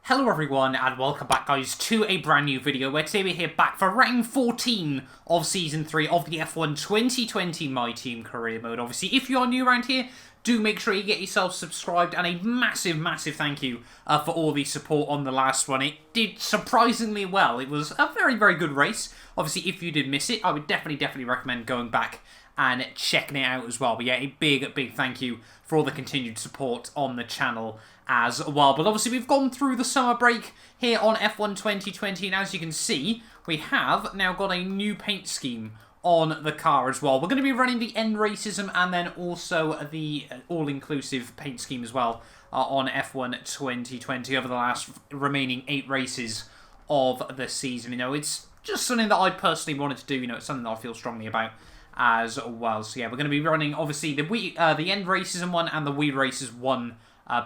Hello everyone and welcome back guys to a brand new video where today we're here back for round 14 of Season 3 of the F1 2020 My Team Career Mode. Obviously if you are new around here, do make sure you get yourself subscribed, and a massive thank you for all the support on the last one. It did surprisingly well. It was a very good race. Obviously if you did miss it, I would definitely recommend going back and checking it out as well. But yeah, a big thank you for all the continued support on the channel as well. But obviously we've gone through the summer break here on F1 2020, and as you can see, we have now got a new paint scheme on the car as well. We're going to be running the end racism and then also the all-inclusive paint scheme as well on F1 2020 over the last remaining 8 races of the season. You know, it's just something that I personally wanted to do. You know, it's something that I feel strongly about as well. So yeah, we're going to be running obviously the end racism one and the We Races 1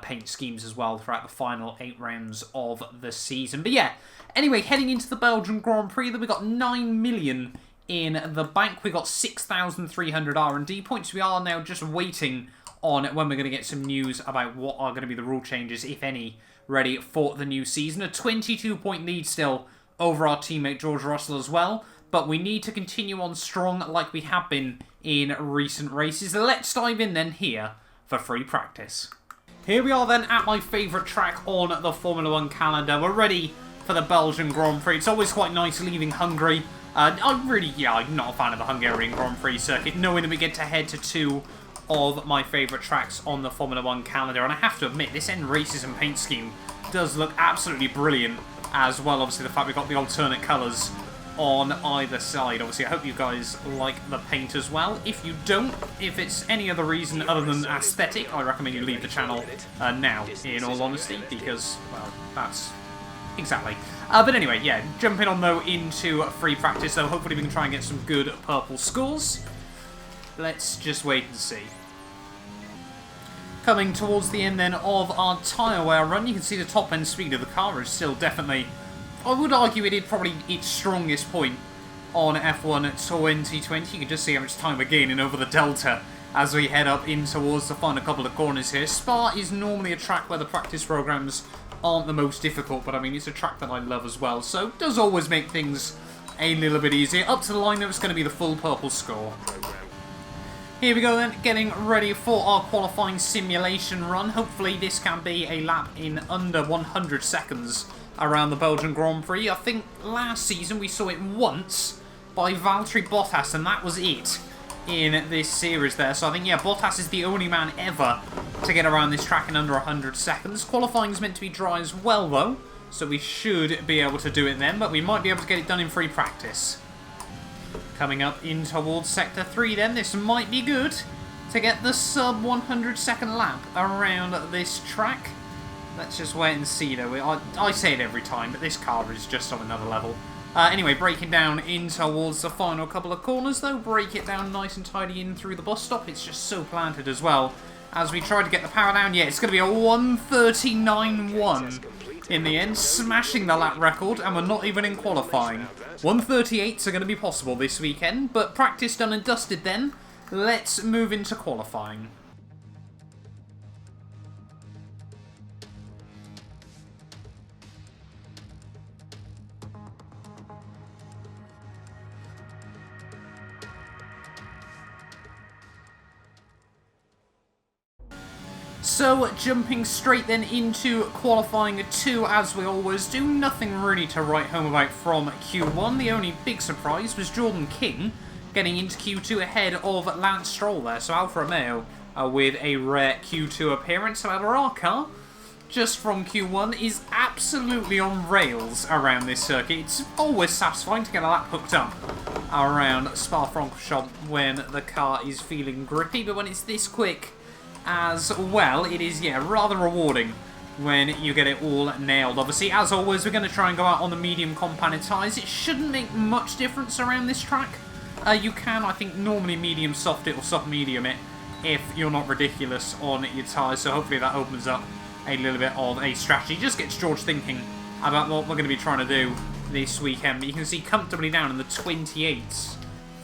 paint schemes as well throughout the final 8 rounds of the season. But yeah, anyway, heading into the Belgian Grand Prix, we got 9 million in the bank. We got 6,300 R&D points. We are now just waiting on when we're going to get some news about what are going to be the rule changes, if any, ready for the new season. A 22-point lead still over our teammate George Russell as well, but we need to continue on strong like we have been in recent races. Let's dive in then here for free practice. Here we are then at my favourite track on the Formula 1 calendar. We're ready for the Belgian Grand Prix. It's always quite nice leaving Hungary. I'm not a fan of the Hungarian Grand Prix circuit, knowing that we get to head to 2 of my favourite tracks on the Formula 1 calendar. And I have to admit, this end racism paint scheme does look absolutely brilliant as well. Obviously, the fact we've got the alternate colours on either side. Obviously, I hope you guys like the paint as well. If you don't, if it's any other reason other than aesthetic, I recommend you leave the channel now, in all honesty, because, well, that's exactly. But anyway, yeah, jumping on though into free practice, though, hopefully we can try and get some good purple scores. Let's just wait and see. Coming towards the end then of our tyre wear run, you can see the top end speed of the car is still definitely, I would argue it is probably its strongest point on F1 2020. You can just see how much time we're gaining over the Delta as we head up in towards the final couple of corners here. Spa is normally a track where the practice programs aren't the most difficult, but I mean, it's a track that I love as well, so it does always make things a little bit easier. Up to the line, though, it's going to be the full purple score. Here we go then, getting ready for our qualifying simulation run. Hopefully this can be a lap in under 100 seconds around the Belgian Grand Prix. I think last season we saw it once by Valtteri Bottas, and that was it in this series there. So I think, yeah, Bottas is the only man ever to get around this track in under 100 seconds. Qualifying is meant to be dry as well, though, so we should be able to do it then, but we might be able to get it done in free practice. Coming up in towards Sector 3 then, this might be good to get the sub 100 second lap around this track. Let's just wait and see, though. I say it every time, but this car is just on another level. Anyway, breaking down in towards the final couple of corners, though. Break it down nice and tidy in through the bus stop. It's just so planted as well. As we try to get the power down, yeah, it's going to be a 1:39.1 in the end, smashing the lap record, and we're not even in qualifying. 1:38s are going to be possible this weekend, but practice done and dusted then. Let's move into qualifying. So, jumping straight then into qualifying 2, as we always do. Nothing really to write home about from Q1. The only big surprise was Jordan King getting into Q2 ahead of Lance Stroll there. So, Alfa Romeo with a rare Q2 appearance. However, our car, just from Q1, is absolutely on rails around this circuit. It's always satisfying to get a lap hooked up around Spa-Francorchamps when the car is feeling grippy, but when it's this quick as well, it is, yeah, rather rewarding when you get it all nailed. Obviously, as always, we're going to try and go out on the medium compounded tyres. It shouldn't make much difference around this track. You can, I think, normally medium soft it or soft medium it if you're not ridiculous on your tyres, so hopefully that opens up a little bit of a strategy. Just gets George thinking about what we're going to be trying to do this weekend. But you can see comfortably down in the 28s.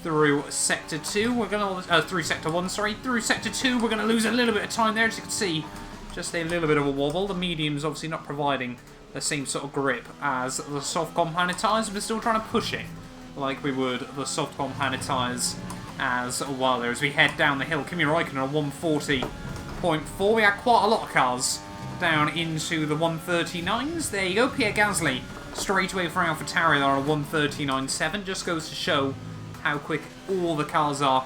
Through Sector 2, we're going to, through Sector 1, sorry. Through Sector 2, we're going to lose a little bit of time there, as you can see. Just a little bit of a wobble. The medium's obviously not providing the same sort of grip as the soft compounded tyres. We're still trying to push it like we would the soft compounded tyres as well there. As we head down the hill, Kimi Räikkönen on 140.4. We had quite a lot of cars down into the 139s. There you go, Pierre Gasly straight away for AlphaTauri on a 139.7. Just goes to show how quick all the cars are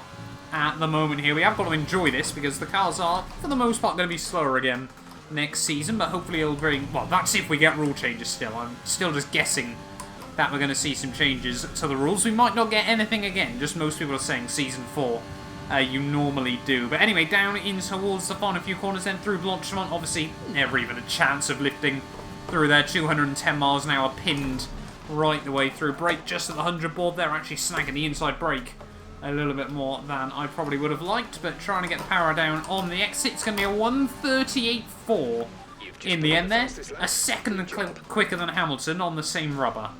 at the moment here. We have got to enjoy this because the cars are, for the most part, going to be slower again next season, but hopefully it'll bring... Well, that's if we get rule changes still. I'm still just guessing that we're going to see some changes to the rules. We might not get anything again, just most people are saying Season 4 you normally do. But anyway, down in towards the final few corners then through Blanchimont. Obviously, never even a chance of lifting through there. 210 miles an hour pinned right the way through. Brake just at the 100 board there, actually snagging the inside brake a little bit more than I probably would have liked, but trying to get the power down on the exit. It's going to be a 138.4 in the end there. A second quicker than Hamilton on the same rubber.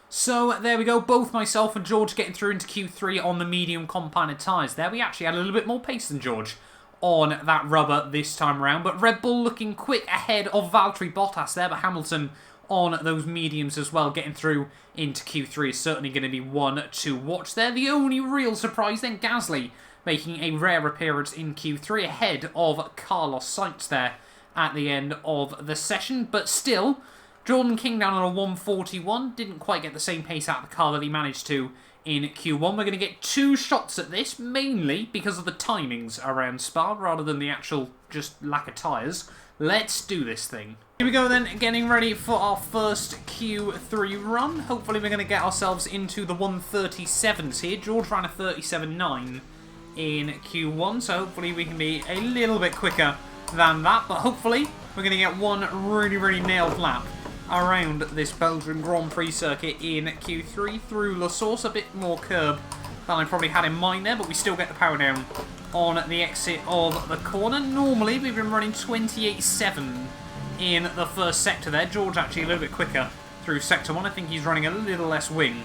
So there we go, both myself and George getting through into Q3 on the medium compounded tyres there. We actually had a little bit more pace than George on that rubber this time around, but Red Bull looking quick ahead of Valtteri Bottas there, but Hamilton on those mediums as well, getting through into Q3 is certainly going to be one to watch there. The only real surprise then, Gasly making a rare appearance in Q3 ahead of Carlos Sainz there at the end of the session, but still, Jordan King down on a 141, didn't quite get the same pace out of the car that he managed to in Q1. We're going to get two shots at this, mainly because of the timings around Spa, rather than the actual just lack of tyres. Let's do this thing. Here we go then, getting ready for our first Q3 run. Hopefully we're going to get ourselves into the 137s here. George ran a 37.9 in Q1, so hopefully we can be a little bit quicker than that. But hopefully we're going to get one really nailed lap around this Belgian Grand Prix circuit in Q3 through La Source. A bit more curb than I probably had in mind there, but we still get the power down on the exit of the corner. Normally we've been running 28.7 in the first sector there. George actually a little bit quicker through sector 1. I think he's running a little less wing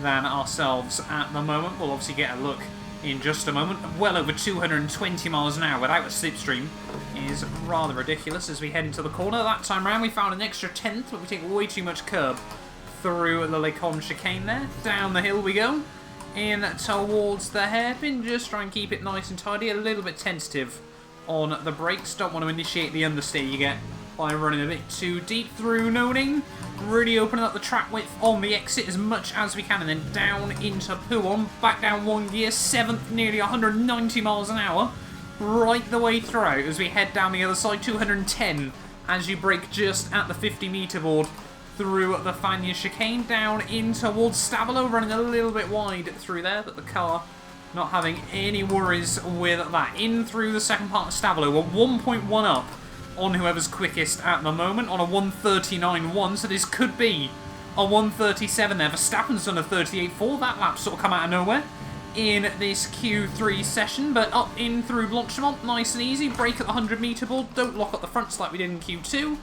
than ourselves at the moment. We'll obviously get a look in just a moment. Well over 220 miles an hour without a slipstream is rather ridiculous as we head into the corner. That time around we found an extra 10th, but we take way too much curb through the Lecon chicane there. Down the hill we go, in towards the hairpin. Just try and keep it nice and tidy. A little bit tentative on the brakes. Don't want to initiate the understeer you get by running a bit too deep through Noning. Really opening up the track width on the exit as much as we can, and then down into Pouon. Back down one gear, 7th, nearly 190 miles an hour. Right the way throughout as we head down the other side, 210 as you brake just at the 50 metre board through the Fagnes chicane. Down in towards Stabilo, running a little bit wide through there, but the car not having any worries with that. In through the second part of Stabilo, we're 1.1 up on whoever's quickest at the moment on a 139.1, so this could be a 137 there. Verstappen's done a 38.4, that lap's sort of come out of nowhere in this Q3 session, but up in through Blanchimont, nice and easy. Brake at the 100 metre board, don't lock up the fronts like we did in Q2,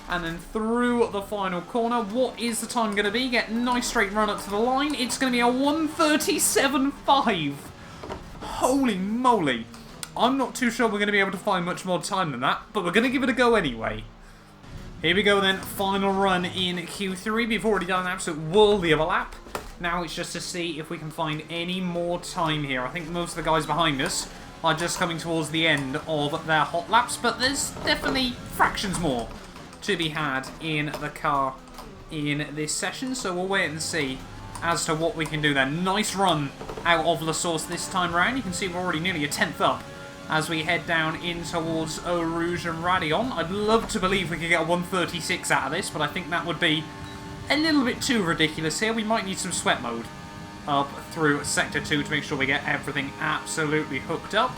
and then through the final corner. What is the time going to be? Get a nice straight run up to the line. It's going to be a 137.5. Holy moly. I'm not too sure we're going to be able to find much more time than that, but we're going to give it a go anyway. Here we go then, final run in Q3. We've already done an absolute worldly of a lap. Now it's just to see if we can find any more time here. I think most of the guys behind us are just coming towards the end of their hot laps, but there's definitely fractions more to be had in the car in this session, so we'll wait and see as to what we can do there. Nice run out of La Source this time round. You can see we're already nearly a 10th up as we head down in towards Eau Rouge and Raidillon. I'd love to believe we could get a 136 out of this, but I think that would be a little bit too ridiculous here. We might need some sweat mode up through Sector 2 to make sure we get everything absolutely hooked up.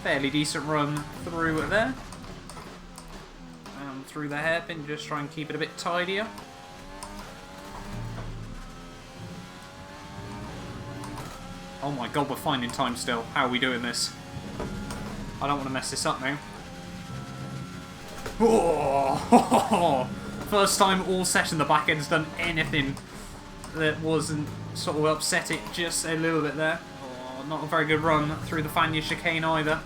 Fairly decent run through there. And through the hairpin, just try and keep it a bit tidier. Oh my god, we're finding time still. How are we doing this? I don't want to mess this up now. Oh, first time all session the back end's done anything that wasn't sort of upset it just a little bit there. Oh, Not a very good run through the Fania chicane either.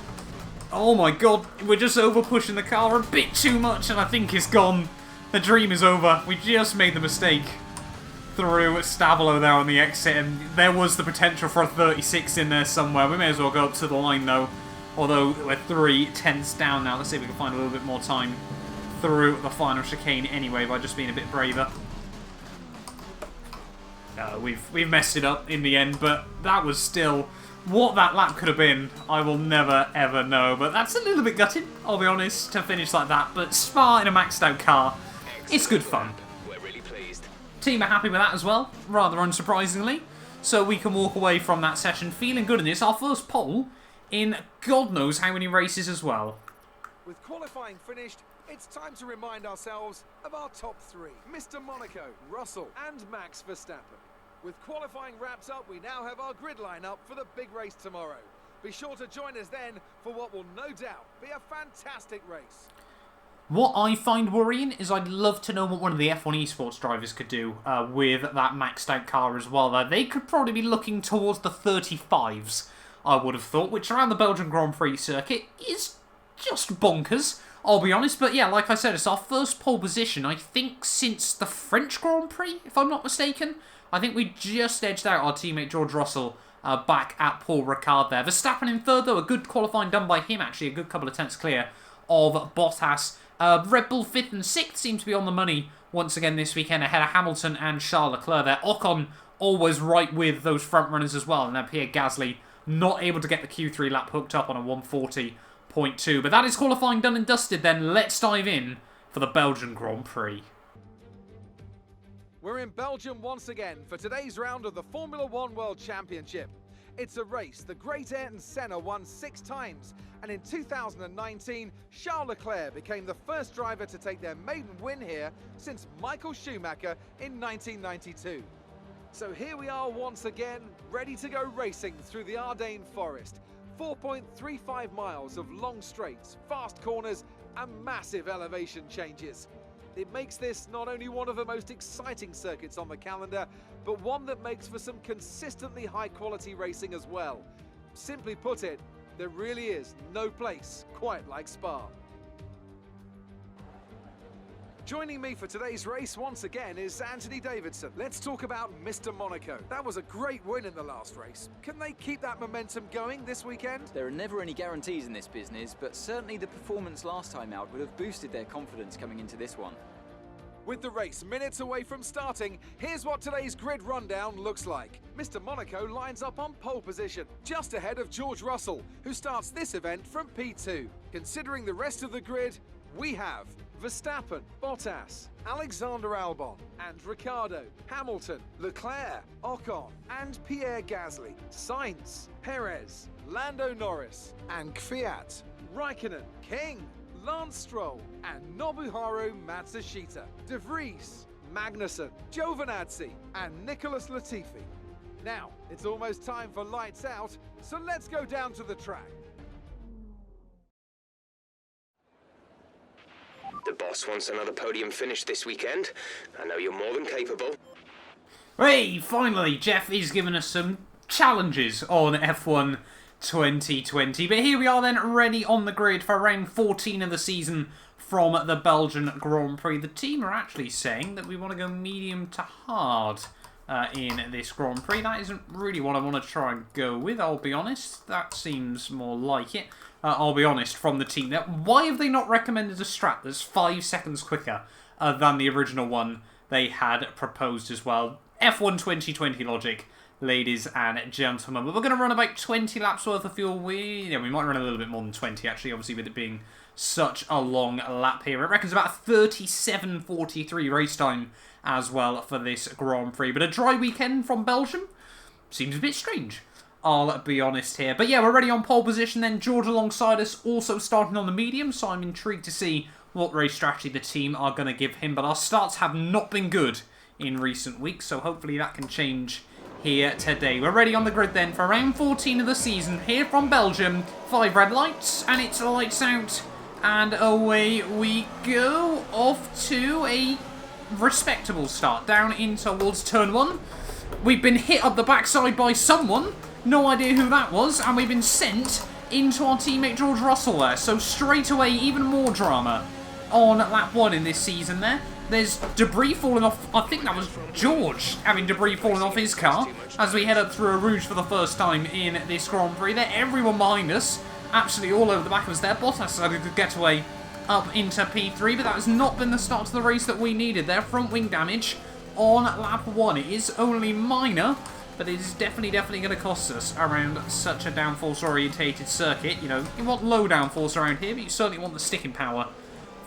Oh my god, we're just over pushing the car a bit too much and I think it's gone. The dream is over. We just made the mistake through Stavolo there on the exit, and there was the potential for a 36 in there somewhere. We may as well go up to the line though, although we're 3/10 down now. Let's see if we can find a little bit more time through the final chicane anyway by just being a bit braver. We've messed it up in the end, but that was still... What that lap could have been, I will never ever know. But that's a little bit gutting, I'll be honest, to finish like that. But Spa in a maxed out car, it's good fun. We're really pleased. Team are happy with that as well, rather unsurprisingly. So we can walk away from that session feeling good. And it's our first pole in God knows how many races as well. With qualifying finished, it's time to remind ourselves of our top three. Mr. Monaco, Russell and Max Verstappen. With qualifying wrapped up, we now have our grid lineup for the big race tomorrow. Be sure to join us then for what will no doubt be a fantastic race. What I find worrying is I'd love to know what one of the F1 esports drivers could do with that maxed out car as well. They could probably be looking towards the 35s, I would have thought, which around the Belgian Grand Prix circuit is just bonkers, I'll be honest. But yeah, like I said, it's our first pole position, I think, since the French Grand Prix, if I'm not mistaken. I think we just edged out our teammate George Russell back at Paul Ricard there. Verstappen in third, though. A good qualifying done by him, actually. A good couple of tenths clear of Bottas. Red Bull 5th and 6th seem to be on the money once again this weekend, ahead of Hamilton and Charles Leclerc there. Ocon always right with those front runners as well. And then Pierre Gasly not able to get the Q3 lap hooked up on a 140.2. But that is qualifying done and dusted then. Let's dive in for the Belgian Grand Prix. We're in Belgium once again for today's round of the Formula One World Championship. It's a race the great Ayrton Senna won 6 times, and in 2019, Charles Leclerc became the first driver to take their maiden win here since Michael Schumacher in 1992. So here we are once again, ready to go racing through the Ardennes Forest. 4.35 miles of long straights, fast corners, and massive elevation changes. It makes this not only one of the most exciting circuits on the calendar, but one that makes for some consistently high-quality racing as well. Simply put it, there really is no place quite like Spa. Joining me for today's race once again is Anthony Davidson. Let's talk about Mr. Monaco. That was a great win in the last race. Can they keep that momentum going this weekend? There are never any guarantees in this business, but certainly the performance last time out would have boosted their confidence coming into this one. With the race minutes away from starting, here's what today's grid rundown looks like. Mr. Monaco lines up on pole position, just ahead of George Russell, who starts this event from P2. Considering the rest of the grid, we have Verstappen, Bottas, Alexander Albon, and Ricciardo, Hamilton, Leclerc, Ocon, and Pierre Gasly, Sainz, Perez, Lando Norris, and Kvyat, Raikkonen, King, Lance Stroll, and Nobuharu Matsushita, De Vries, Magnussen, Giovinazzi, and Nicholas Latifi. Now, it's almost time for lights out, so let's go down to the track. The boss wants another podium finish this weekend. I know you're more than capable. Hey, finally, Jeff is giving us some challenges on F1 2020. But here we are then, ready on the grid for round 14 of the season from the Belgian Grand Prix. The team are actually saying that we want to go medium to hard in this Grand Prix. That isn't really what I want to try and go with, I'll be honest. That seems more like it. I'll be honest, from the team. Now, why have they not recommended a strat that's 5 seconds quicker than the original one they had proposed as well? F1 2020 logic, ladies and gentlemen. But we're going to run about 20 laps worth of fuel. We might run a little bit more than 20, actually, obviously, with it being such a long lap here. It reckons about 37:43 race time as well for this Grand Prix. But a dry weekend from Belgium seems a bit strange, I'll be honest here. But yeah, we're ready on pole position then. George alongside us, also starting on the medium, so I'm intrigued to see what race strategy the team are going to give him. But our starts have not been good in recent weeks, so hopefully that can change here today. We're ready on the grid then for round 14 of the season here from Belgium. 5 red lights, and it's lights out, and away we go. Off to a respectable start, down in towards turn 1. We've been hit up the backside by someone, No idea who that was, and we've been sent into our teammate George Russell there. So straight away, even more drama on lap 1 in this season there. There's debris falling off. I think that was George having debris falling off his car as we head up through a Rouge for the first time in this Grand Prix there. Everyone behind us, absolutely all over the back of us there. Bottas decided to get away up into P3, but that has not been the start to the race that we needed there. Front wing damage on lap 1. It is only minor, but it is definitely going to cost us around such a downforce-orientated circuit. You know, you want low downforce around here, but you certainly want the sticking power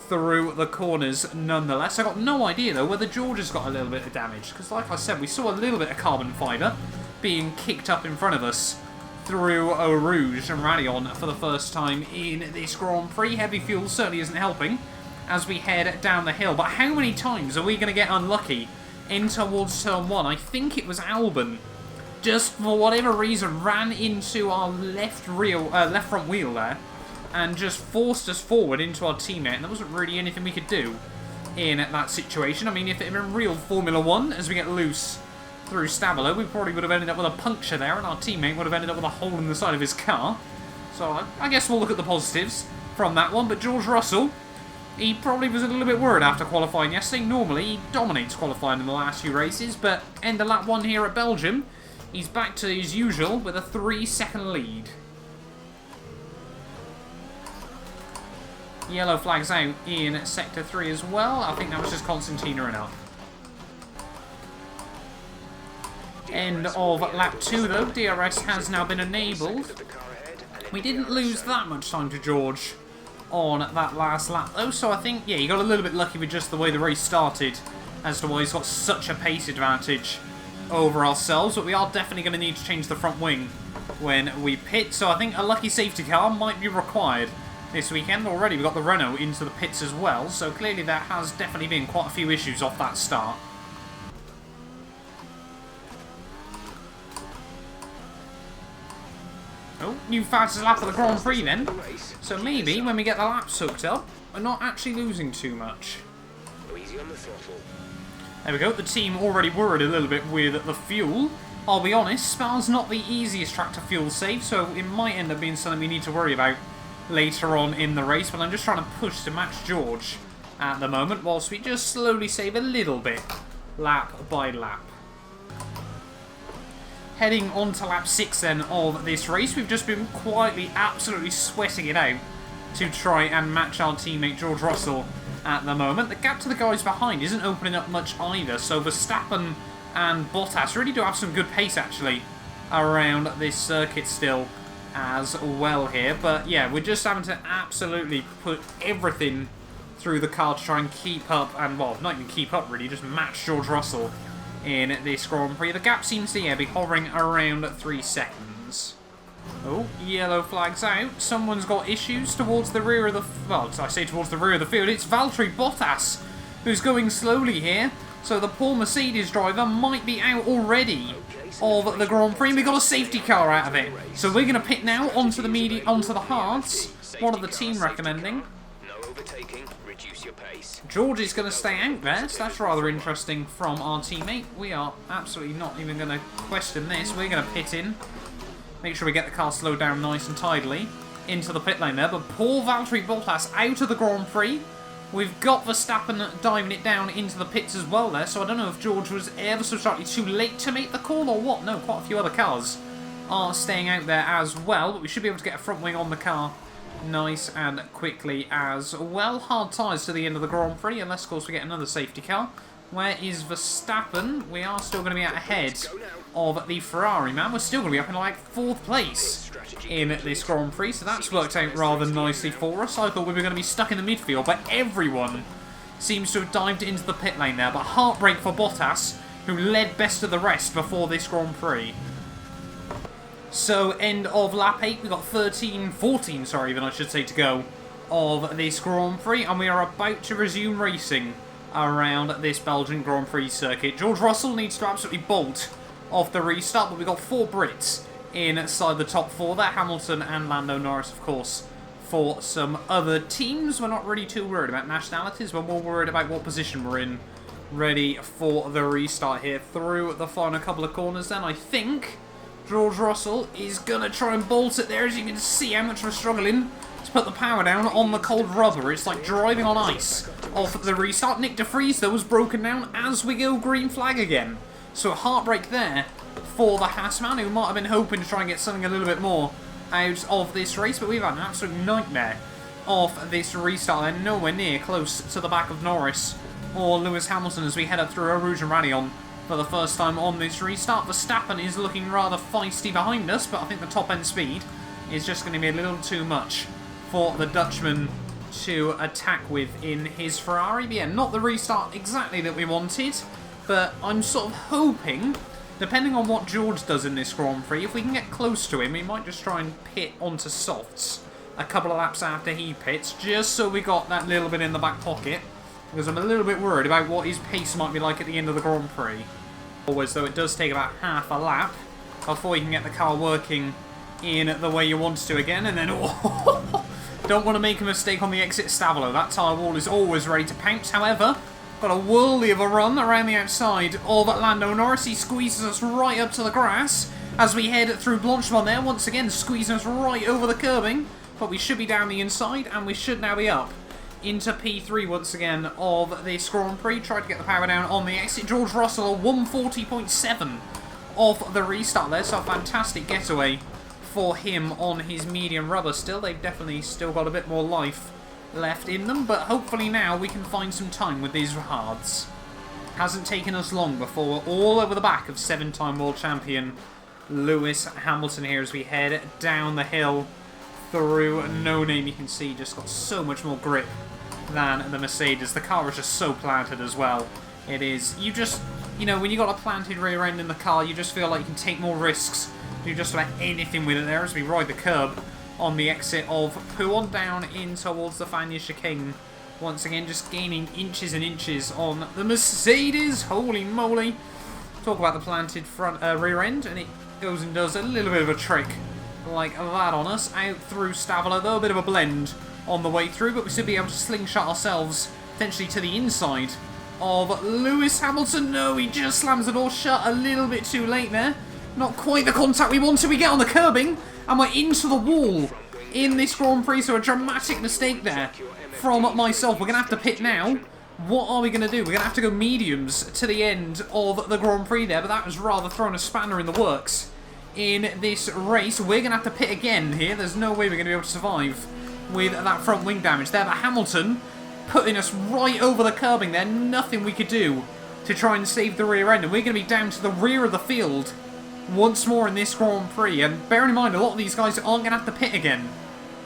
through the corners nonetheless. I got no idea, though, whether George has got a little bit of damage, because like I said, we saw a little bit of carbon fibre being kicked up in front of us through a Rouge and Radion for the first time in this Grand Prix. Heavy fuel certainly isn't helping as we head down the hill, but how many times are we going to get unlucky in towards turn 1? I think it was Albon, just for whatever reason, ran into our left front wheel there and just forced us forward into our teammate, and there wasn't really anything we could do in that situation. I mean, if it had been real Formula 1, as we get loose through Stabilo, we probably would have ended up with a puncture there, and our teammate would have ended up with a hole in the side of his car. So I guess we'll look at the positives from that one, but George Russell, he probably was a little bit worried after qualifying yesterday. Normally, he dominates qualifying in the last few races, but end of lap 1 here at Belgium, he's back to his usual with a 3-second lead. Yellow flags out in Sector 3 as well. I think that was just Constantina enough. End of lap 2 though. DRS has now been enabled. We didn't lose that much time to George on that last lap though, so I think, yeah, he got a little bit lucky with just the way the race started as to why he's got such a pace advantage over ourselves, but we are definitely going to need to change the front wing when we pit, so I think a lucky safety car might be required this weekend. Already we've got the Renault into the pits as well, so clearly there has definitely been quite a few issues off that start. Oh, new fastest lap of the Grand Prix then. So maybe when we get the laps hooked up, we're not actually losing too much. There we go, the team already worried a little bit with the fuel. I'll be honest, Spa's not the easiest track to fuel save, so it might end up being something we need to worry about later on in the race, but I'm just trying to push to match George at the moment, whilst we just slowly save a little bit, lap by lap. Heading on to lap 6 then of this race, we've just been quietly absolutely sweating it out to try and match our teammate George Russell at the moment. The gap to the guys behind isn't opening up much either, so Verstappen and Bottas really do have some good pace actually around this circuit still as well here, but yeah, we're just having to absolutely put everything through the car to try and keep up, and well, not even keep up really, just match George Russell in this Grand Prix. The gap seems to be hovering around 3 seconds. Oh, yellow flags out. Someone's got issues towards the rear of the... well, I say towards the rear of the field. It's Valtteri Bottas who's going slowly here. So the poor Mercedes driver might be out already of the Grand Prix. We got a safety car out of it. So we're going to pit now onto the hards. What are the team recommending? George is going to stay out there, so that's rather interesting from our teammate. We are absolutely not even going to question this. We're going to pit in. Make sure we get the car slowed down nice and tidily into the pit lane there. But poor Valtteri Bottas out of the Grand Prix. We've got Verstappen diving it down into the pits as well there. So I don't know if George was ever so slightly too late to make the call or what. No, quite a few other cars are staying out there as well. But we should be able to get a front wing on the car nice and quickly as well. Hard tyres to the end of the Grand Prix, unless of course we get another safety car. Where is Verstappen? We are still going to be out ahead of the Ferrari man. We're still going to be up in like 4th place in this Grand Prix, so that's worked out rather nicely for us. I thought we were going to be stuck in the midfield, but everyone seems to have dived into the pit lane there. But heartbreak for Bottas, who led best of the rest before this Grand Prix. So, end of lap 8, we've got 14, sorry, even I should say, to go of this Grand Prix, and we are about to resume racing around this Belgian Grand Prix circuit. George Russell needs to absolutely bolt off the restart, but we've got 4 Brits inside the top 4 there. Hamilton and Lando Norris, of course, for some other teams. We're not really too worried about nationalities, we're more worried about what position we're in. Ready for the restart here through the final couple of corners then. I think George Russell is going to try and bolt it there. As you can see how much we're struggling to put the power down on the cold rubber. It's like driving on ice off the restart. Nick de Vries, though, was broken down as we go green flag again. So a heartbreak there for the Haasman, who might have been hoping to try and get something a little bit more out of this race. But we've had an absolute nightmare of this restart, and nowhere near close to the back of Norris or Lewis Hamilton as we head up through Rouge and Radion for the first time on this restart. Verstappen is looking rather feisty behind us, but I think the top end speed is just going to be a little too much for the Dutchman to attack with in his Ferrari. But yeah, not the restart exactly that we wanted, but I'm sort of hoping, depending on what George does in this Grand Prix, if we can get close to him, we might just try and pit onto softs a couple of laps after he pits, just so we got that little bit in the back pocket, because I'm a little bit worried about what his pace might be like at the end of the Grand Prix. Always, though, it does take about half a lap before you can get the car working in the way you want to again, and then don't want to make a mistake on the exit Stavolo. That tyre wall is always ready to pounce. However, got a whirly of a run around the outside of Lando Norris. He squeezes us right up to the grass as we head through Blanchemont there, once again squeezing us right over the curbing. But we should be down the inside, and we should now be up into P3 once again of this Grand Prix. Tried to get the power down on the exit. George Russell, 140.7 off the restart there, so a fantastic getaway for him on his medium rubber still. They've definitely still got a bit more life left in them, but hopefully now we can find some time with these hards. Hasn't taken us long before we're all over the back of 7-time world champion Lewis Hamilton here as we head down the hill through No Name. You can see just got so much more grip than the Mercedes. The car is just so planted as well. It is. You just, you know, when you got a planted rear end in the car, you just feel like you can take more risks. Do just about anything with it there as we ride the curb on the exit of Pouhon down in towards the Fagnes chicane. Once again, just gaining inches and inches on the Mercedes. Holy moly. Talk about the planted front rear end, and it goes and does a little bit of a trick like that on us. Out through Stavolo, though, a bit of a blend on the way through, but we should be able to slingshot ourselves potentially to the inside of Lewis Hamilton. No, he just slams the door shut a little bit too late there. Not quite the contact we wanted. We get on the curbing, and we're into the wall in this Grand Prix, so a dramatic mistake there from myself. We're going to have to pit now. What are we going to do? We're going to have to go mediums to the end of the Grand Prix there, but that was rather throwing a spanner in the works in this race. We're going to have to pit again here. There's no way we're going to be able to survive with that front wing damage there, but Hamilton putting us right over the curbing there. Nothing we could do to try and save the rear end, and we're going to be down to the rear of the field once more in this Grand Prix. And bearing in mind, a lot of these guys aren't going to have to pit again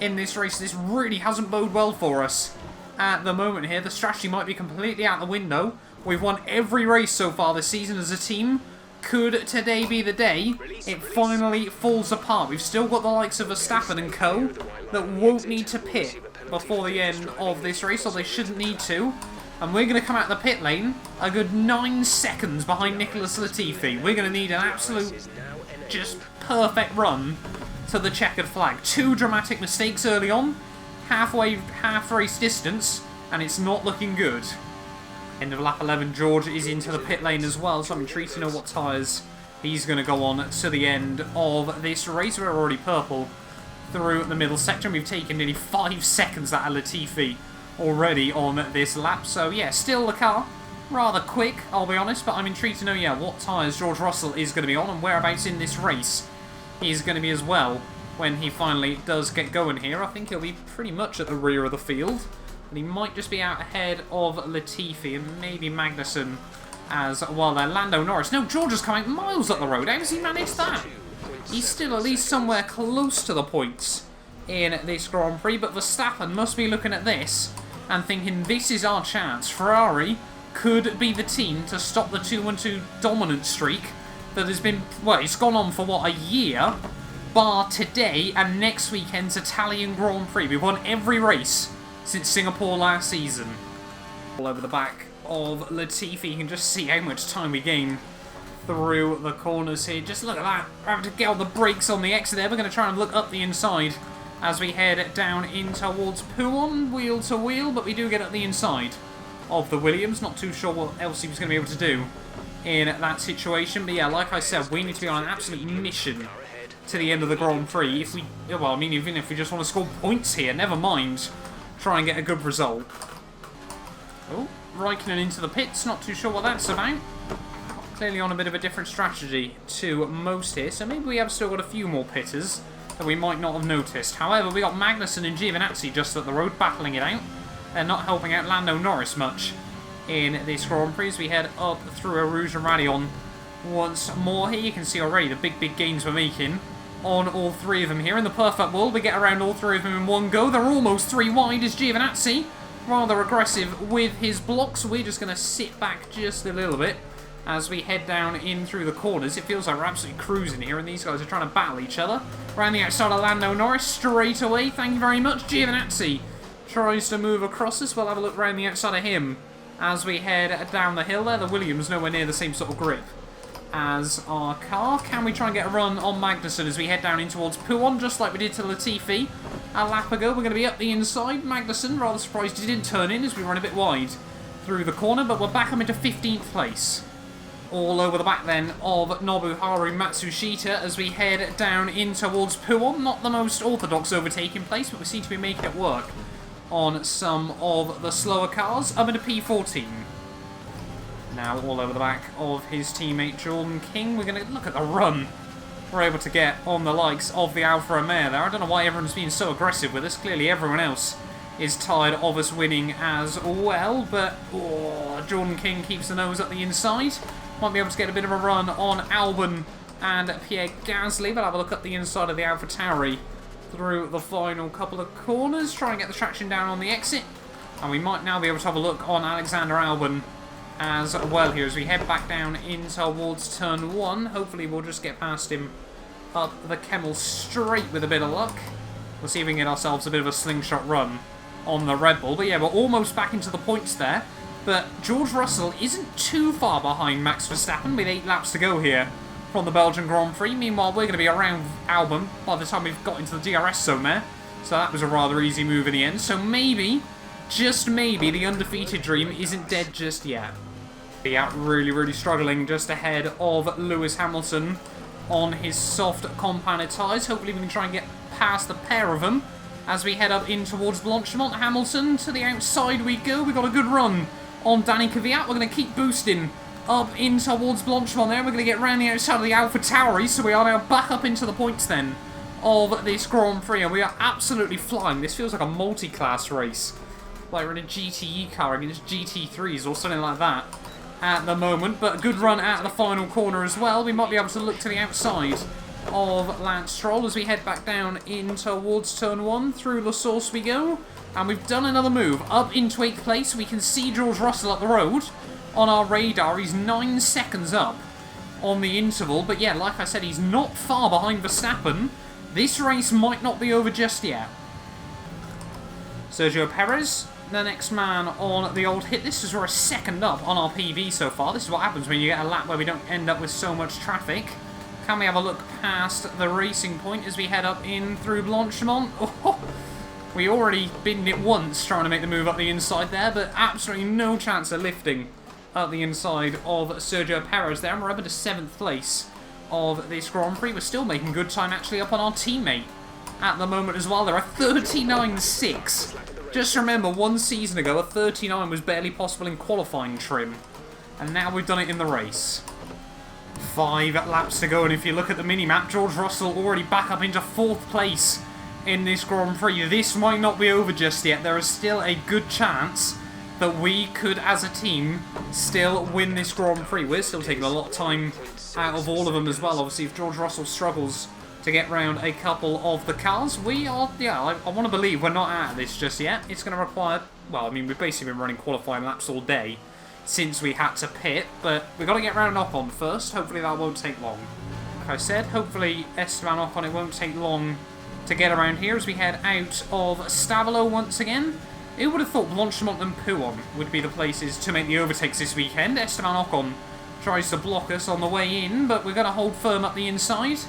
in this race. This really hasn't boded well for us at the moment here. The strategy might be completely out the window. We've won every race so far this season as a team. Could today be the day it finally falls apart? We've still got the likes of Verstappen and co that won't need to pit before the end of this race, or they shouldn't need to. And we're going to come out the pit lane a good 9 seconds behind Nicholas Latifi. We're going to need an absolute, just perfect run to the checkered flag. 2 dramatic mistakes early on, half race distance, and it's not looking good. End of lap 11, George is into the pit lane as well, so I'm intrigued to know what tyres he's going to go on to the end of this race. We're already purple through the middle section. We've taken nearly 5 seconds out of Latifi already on this lap. So yeah, still the car rather quick, I'll be honest, but I'm intrigued to know, yeah, what tyres George Russell is going to be on and whereabouts in this race he's going to be as well when he finally does get going here. I think he'll be pretty much at the rear of the field, and he might just be out ahead of Latifi and maybe Magnussen as well there. Lando Norris. No, George is coming miles up the road. How does he manage that? He's still at least somewhere close to the points in this Grand Prix, but Verstappen must be looking at this and thinking, this is our chance. Ferrari could be the team to stop the 2-1-2 dominant streak that has been, well, it's gone on for, what, a year? Bar today and next weekend's Italian Grand Prix. We've won every race since Singapore last season. All over the back of Latifi, you can just see how much time we gain through the corners here. Just look at that. We're having to get all the brakes on the exit there. We're going to try and look up the inside as we head down in towards Pouhon, wheel to wheel, but we do get up the inside of the Williams. Not too sure what else he was going to be able to do in that situation. But yeah, like I said, we need to be on an absolute mission to the end of the Grand Prix. If we, well, I mean, even if we just want to score points here, never mind try and get a good result. Oh, Raikkonen into the pits, not too sure what that's about. Clearly on a bit of a different strategy to most here, so maybe we have still got a few more pitters that we might not have noticed. However, we got Magnussen and Giovinazzi just at the road, battling it out. They're not helping out Lando Norris much in this Grand Prix as we head up through a Rouge and Radion once more here. You can see already the big gains we're making on all three of them here. In the perfect world, we get around all three of them in one go. They're almost 3 wide as Giovinazzi, rather aggressive with his blocks. We're just going to sit back just a little bit as we head down in through the corners. It feels like we're absolutely cruising here, and these guys are trying to battle each other. Around the outside of Lando Norris, straight away, thank you very much. Giovinazzi tries to move across us. We'll have a look around the outside of him as we head down the hill there. The Williams nowhere near the same sort of grip as our car. Can we try and get a run on Magnussen as we head down in towards Pouon, just like we did to Latifi a lap ago? We're going to be up the inside. Magnussen, rather surprised he didn't turn in as we run a bit wide through the corner, but we're back up into 15th place. All over the back then of Nobuharu Matsushita as we head down in towards Pouon. Not the most orthodox overtaking place, but we seem to be making it work on some of the slower cars. Up into P14. Now all over the back of his teammate Jordan King. We're going to look at the run we're able to get on the likes of the Alfa Romeo there. I don't know why everyone's being so aggressive with us. Clearly everyone else is tired of us winning as well. But Jordan King keeps the nose up the inside. Might be able to get a bit of a run on Albon and Pierre Gasly. But have a look at the inside of the AlphaTauri through the final couple of corners. Try and get the traction down on the exit. And we might now be able to have a look on Alexander Albon as well here as we head back down in towards turn 1. Hopefully we'll just get past him up the Kemmel straight with a bit of luck. We'll see if we can get ourselves a bit of a slingshot run on the Red Bull. But yeah, we're almost back into the points there. But George Russell isn't too far behind Max Verstappen with 8 laps to go here from the Belgian Grand Prix. Meanwhile, we're going to be around Albon by the time we've got into the DRS zone there. So that was a rather easy move in the end. So maybe, just maybe, the undefeated dream isn't dead just yet. Yeah, really struggling just ahead of Lewis Hamilton on his soft compounded tyres. Hopefully we can try and get past the pair of them as we head up in towards Blanchimont. Hamilton to the outside we go. We got a good run on Danny Kvyat. We're going to keep boosting up in towards Blanchimont there. We're going to get round the outside of the AlphaTauri, so we are now back up into the points then of this Grand Prix, and we are absolutely flying. This feels like a multi-class race, like we're in a GTE car against GT3s or something like that at the moment. But a good run out of the final corner as well. We might be able to look to the outside of Lance Stroll as we head back down in towards turn 1. Through La Source we go, and we've done another move up into 8th place. We can see George Russell up the road on our radar. He's 9 seconds up on the interval, but yeah, like I said, he's not far behind Verstappen. This race might not be over just yet. Sergio Perez, the next man on the old hit. This is we're a second up on our PB so far. This is what happens when you get a lap where we don't end up with so much traffic. Can we have a look past the racing point as we head up in through Blanchimont? Oh, we already binned it once trying to make the move up the inside there, but absolutely no chance of lifting up the inside of Sergio Perez there. And we're up into 7th place of this Grand Prix. We're still making good time actually up on our teammate at the moment as well. They're a 39.6. Just remember, one season ago, a 39 was barely possible in qualifying trim. And now we've done it in the race. 5 laps to go, and if you look at the mini-map, George Russell already back up into 4th place in this Grand Prix. This might not be over just yet. There is still a good chance that we could, as a team, still win this Grand Prix. We're still taking a lot of time out of all of them as well. Obviously, if George Russell struggles to get round a couple of the cars, we are, yeah, I want to believe we're not out of this just yet. It's going to require, well, I mean, we've basically been running qualifying laps all day since we had to pit, but we've got to get round Ocon first. Hopefully that won't take long. Like I said, hopefully Esteban Ocon, it won't take long to get around here as we head out of Stavolo once again. Who would have thought Blanchimont and Pouon would be the places to make the overtakes this weekend? Esteban Ocon tries to block us on the way in, but we're going to hold firm up the inside.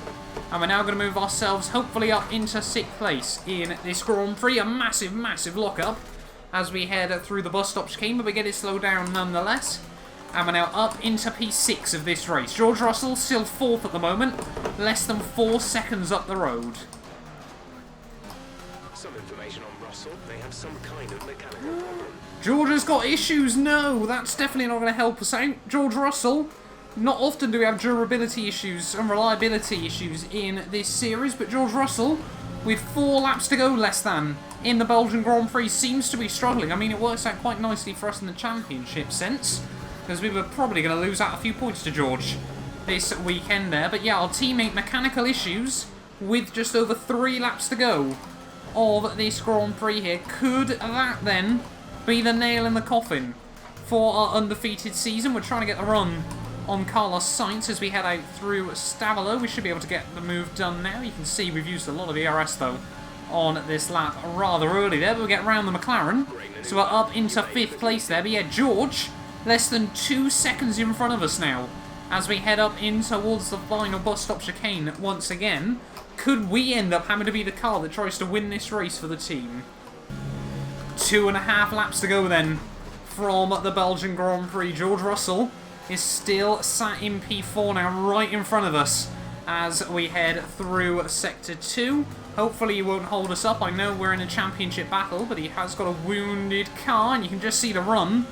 And we're now going to move ourselves, hopefully, up into 6th place in this Grand Prix. A massive lock-up as we head through the bus stop chicane, but we get it slowed down nonetheless. And we're now up into P6 of this race. George Russell still 4th at the moment. Less than 4 seconds up the road. Some information on Russell. They have some kind of mechanical problem. George has got issues. No, that's definitely not going to help us out. George Russell. Not often do we have durability issues and reliability issues in this series, but George Russell, with 4 laps to go less than in the Belgian Grand Prix, seems to be struggling. I mean, it works out quite nicely for us in the championship sense, because we were probably going to lose out a few points to George this weekend there. But yeah, our teammate mechanical issues with just over 3 laps to go of this Grand Prix here. Could that then be the nail in the coffin for our undefeated season? We're trying to get the run on Carlos Sainz as we head out through Stavolo. We should be able to get the move done now. You can see we've used a lot of ERS though on this lap rather early there, but we'll get round the McLaren. So we're up into 5th place there. But yeah, George, less than 2 seconds in front of us now as we head up in towards the final bus stop chicane once again. Could we end up having to be the car that tries to win this race for the team? 2.5 laps to go then from the Belgian Grand Prix. George Russell is still sat in P4 now, right in front of us as we head through Sector 2. Hopefully he won't hold us up. I know we're in a championship battle, but he has got a wounded car, and you can just see the run.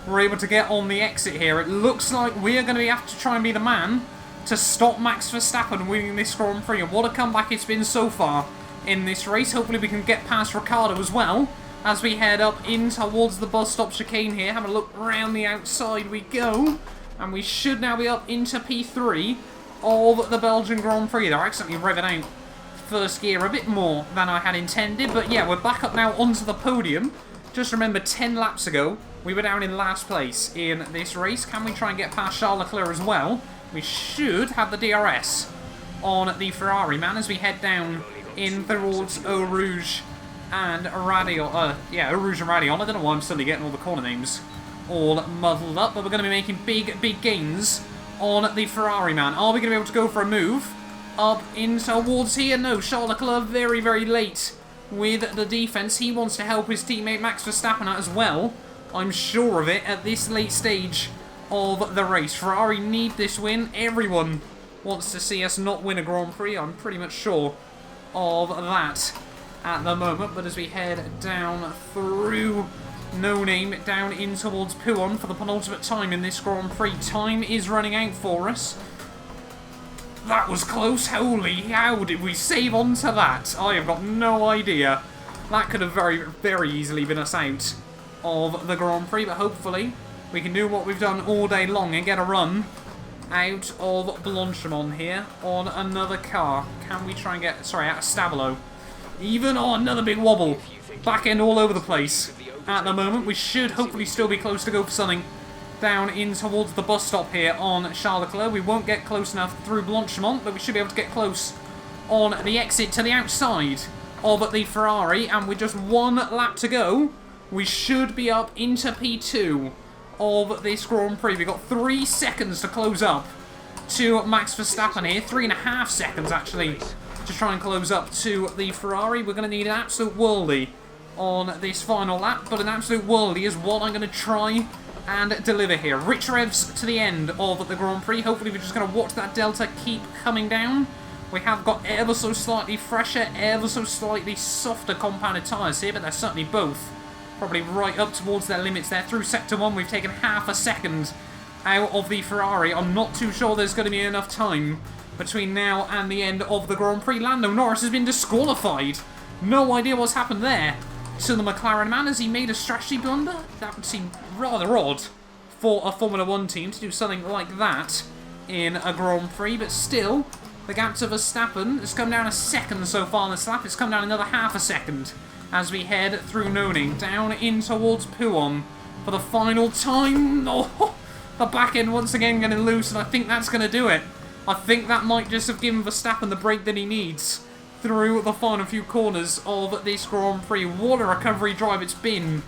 We're able to get on the exit here. It looks like we're going to have to try and be the man to stop Max Verstappen winning this Grand Prix. And what a comeback it's been so far in this race. Hopefully we can get past Ricciardo as well as we head up in towards the bus stop chicane here. Have a look round the outside we go. And we should now be up into P3 of the Belgian Grand Prix. They're accidentally revving out first gear a bit more than I had intended. But yeah, we're back up now onto the podium. Just remember, 10 laps ago, we were down in last place in this race. Can we try and get past Charles Leclerc as well? We should have the DRS on the Ferrari man as we head down in towards Eau Rouge and Radion. Yeah, Eau Rouge and Radion. I don't know why I'm suddenly getting all the corner names all muddled up, but we're going to be making big gains on the Ferrari man. Are we going to be able to go for a move up in towards here? No, Charles Leclerc very late with the defense. He wants to help his teammate Max Verstappen out as well. I'm sure of it at this late stage of the race. Ferrari need this win. Everyone wants to see us not win a Grand Prix. I'm pretty much sure of that at the moment. But as we head down through No Name, down in towards Pouhon for the penultimate time in this Grand Prix. Time is running out for us. That was close. Holy, how did we save onto that? I have got no idea. That could have very easily been us out of the Grand Prix, but hopefully we can do what we've done all day long and get a run out of Blanchimont here on another car. Can we try and get, sorry, out of Stavolo. Even on another big wobble. Back end all over the place. At the moment, we should hopefully still be close to go for something down in towards the bus stop here on Charles Leclerc. We won't get close enough through Blanchimont, but we should be able to get close on the exit to the outside of the Ferrari. And with just 1 lap to go, we should be up into P2 of this Grand Prix. We've got 3 seconds to close up to Max Verstappen here. 3.5 seconds, actually, to try and close up to the Ferrari. We're going to need an absolute worldie on this final lap, but an absolute worldie is what I'm going to try and deliver here. Rich revs to the end of the Grand Prix. Hopefully we're just going to watch that delta keep coming down. We have got ever so slightly fresher, ever so slightly softer compounded tyres here, but they're certainly both probably right up towards their limits there. Through Sector 1, we've taken half a second out of the Ferrari. I'm not too sure there's going to be enough time between now and the end of the Grand Prix. Lando Norris has been disqualified. No idea what's happened there to the McLaren man. Has he made a strategy blunder? That would seem rather odd for a Formula 1 team to do something like that in a Grand Prix, but still, the gap to Verstappen has come down a second so far in this lap. It's come down another half a second as we head through Noning, down in towards Pouhon for the final time. Oh, the back end once again getting loose, and I think that's going to do it. I think that might just have given Verstappen the break that he needs through the final few corners of this Grand Prix. What a recovery drive it's been,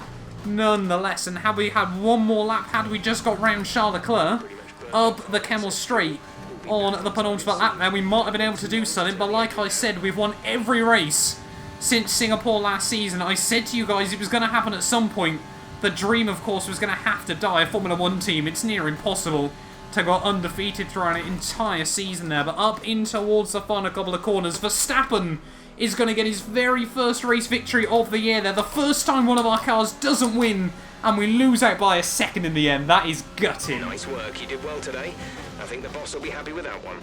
nonetheless. And had we had 1 more lap, had we just got round Charles Leclerc up the Kemmel Straight on the penultimate lap there, we might have been able to do something. But like I said, we've won every race since Singapore last season. I said to you guys it was going to happen at some point the dream, of course, was going to have to die. A Formula 1 team, it's near impossible to go undefeated throughout an entire season there. But up in towards the final couple of corners, Verstappen is going to get his very first race victory of the year there. The first time one of our cars doesn't win, and we lose out by a second in the end. That is gutting. Nice work, you did well today. I think the boss will be happy with that one.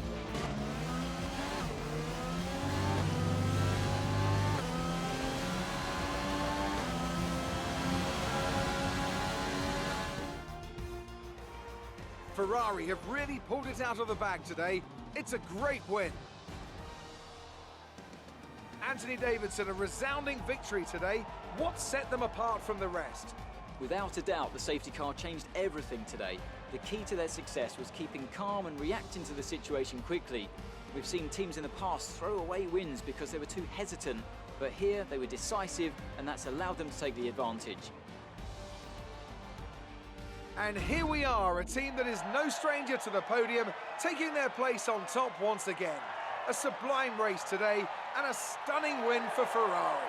Ferrari have really pulled it out of the bag today. It's a great win. Anthony Davidson, a resounding victory today. What set them apart from the rest? Without a doubt, the safety car changed everything today. The key to their success was keeping calm and reacting to the situation quickly. We've seen teams in the past throw away wins because they were too hesitant, but here they were decisive, and that's allowed them to take the advantage. And here we are, a team that is no stranger to the podium, taking their place on top once again. A sublime race today, and a stunning win for Ferrari.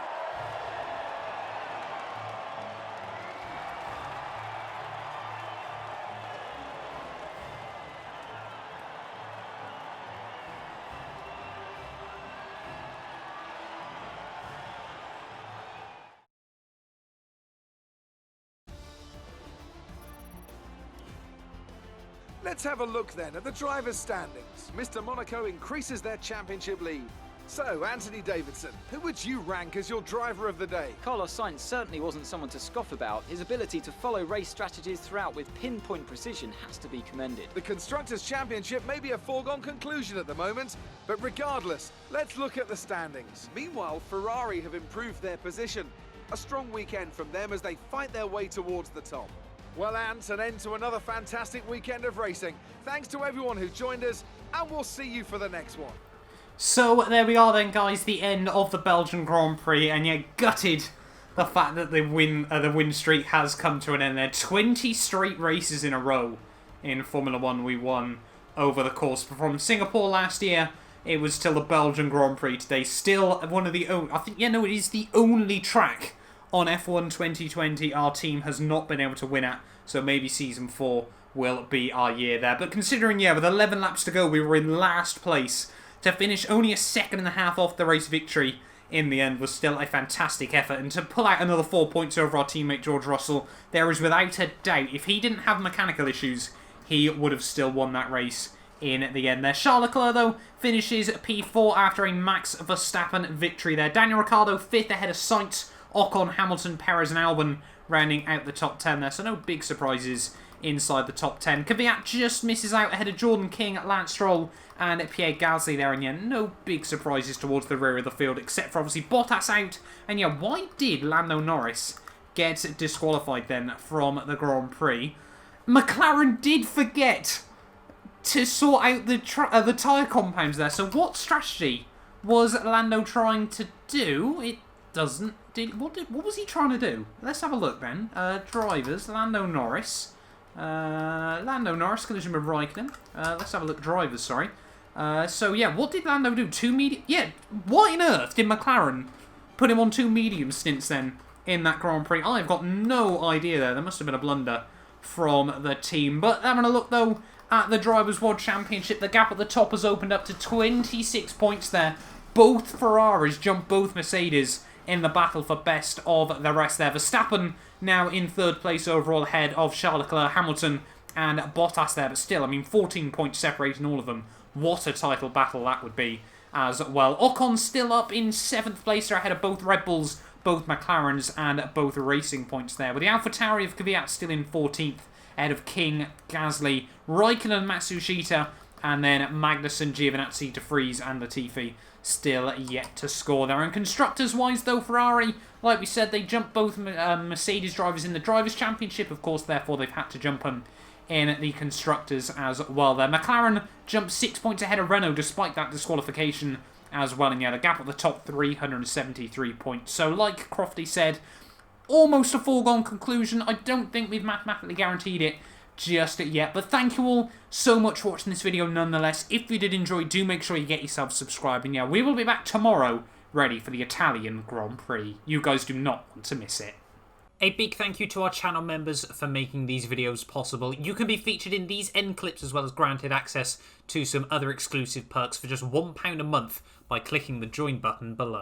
Let's have a look then at the drivers' standings. Mr. Monaco increases their championship lead. So, Anthony Davidson, who would you rank as your driver of the day? Carlos Sainz certainly wasn't someone to scoff about. His ability to follow race strategies throughout with pinpoint precision has to be commended. The Constructors' Championship may be a foregone conclusion at the moment, but regardless, let's look at the standings. Meanwhile, Ferrari have improved their position. A strong weekend from them as they fight their way towards the top. Well, Ant, an end to another fantastic weekend of racing. Thanks to everyone who joined us, and we'll see you for the next one. So there we are then, guys, the end of the Belgian Grand Prix, and yeah, gutted the fact that the win streak has come to an end there. 20 straight races in a row in Formula 1 we won over the course. From Singapore last year, it was still the Belgian Grand Prix today. Still one of the only, I think, yeah, no, it is the only track on F1 2020 our team has not been able to win at, so maybe Season 4 will be our year there. But considering, yeah, with 11 laps to go, we were in last place. To finish only a second and a half off the race victory in the end was still a fantastic effort. And to pull out another 4 points over our teammate George Russell, there is without a doubt, if he didn't have mechanical issues, he would have still won that race in the end there. Charles Leclerc, though, finishes P4 after a Max Verstappen victory there. Daniel Ricciardo 5th ahead of Sainz, Ocon, Hamilton, Perez and Albon rounding out the top 10 there. So no big surprises inside the top 10. Kvyat just misses out ahead of Jordan King, Lance Stroll and Pierre Gasly there. And yeah, no big surprises towards the rear of the field, except for obviously Bottas out. And yeah, why did Lando Norris get disqualified then from the Grand Prix? McLaren did forget to sort out the tyre compounds there. So what strategy was Lando trying to do? It doesn't... What was he trying to do? Let's have a look then. Drivers, Lando Norris, collision with Raikkonen. Let's have a look. Drivers, sorry. So yeah, what did Lando do? Yeah, what on earth did McLaren put him on 2 medium stints then in that Grand Prix? I've got no idea there. There must have been a blunder from the team. But having a look though at the Drivers' World Championship, the gap at the top has opened up to 26 points there. Both Ferraris jump both Mercedes in the battle for best of the rest there. Verstappen now in 3rd place overall ahead of Charles Leclerc, Hamilton and Bottas there. But still, I mean, 14 points separating all of them. What a title battle that would be as well. Ocon still up in 7th place ahead of both Red Bulls, both McLarens and both Racing Points there. With the AlphaTauri of Kvyat still in 14th ahead of King, Gasly, Raikkonen, Matsushita, and then Magnussen, Giovinazzi, De Vries and Latifi still yet to score there. And constructors-wise, though, Ferrari, like we said, they jumped both Mercedes drivers in the Drivers' Championship. Of course, therefore, they've had to jump them in the Constructors as well there. McLaren jumped 6 points ahead of Renault despite that disqualification as well. And yeah, the gap at the top, 373 points. So, like Crofty said, almost a foregone conclusion. I don't think we've mathematically guaranteed it just yet. But thank you all so much for watching this video nonetheless. If you did enjoy, do make sure you get yourself subscribed. And yeah, we will be back tomorrow ready for the Italian Grand Prix. You guys do not want to miss it. A big thank you to our channel members for making these videos possible. You can be featured in these end clips as well as granted access to some other exclusive perks for just £1 a month by clicking the join button below.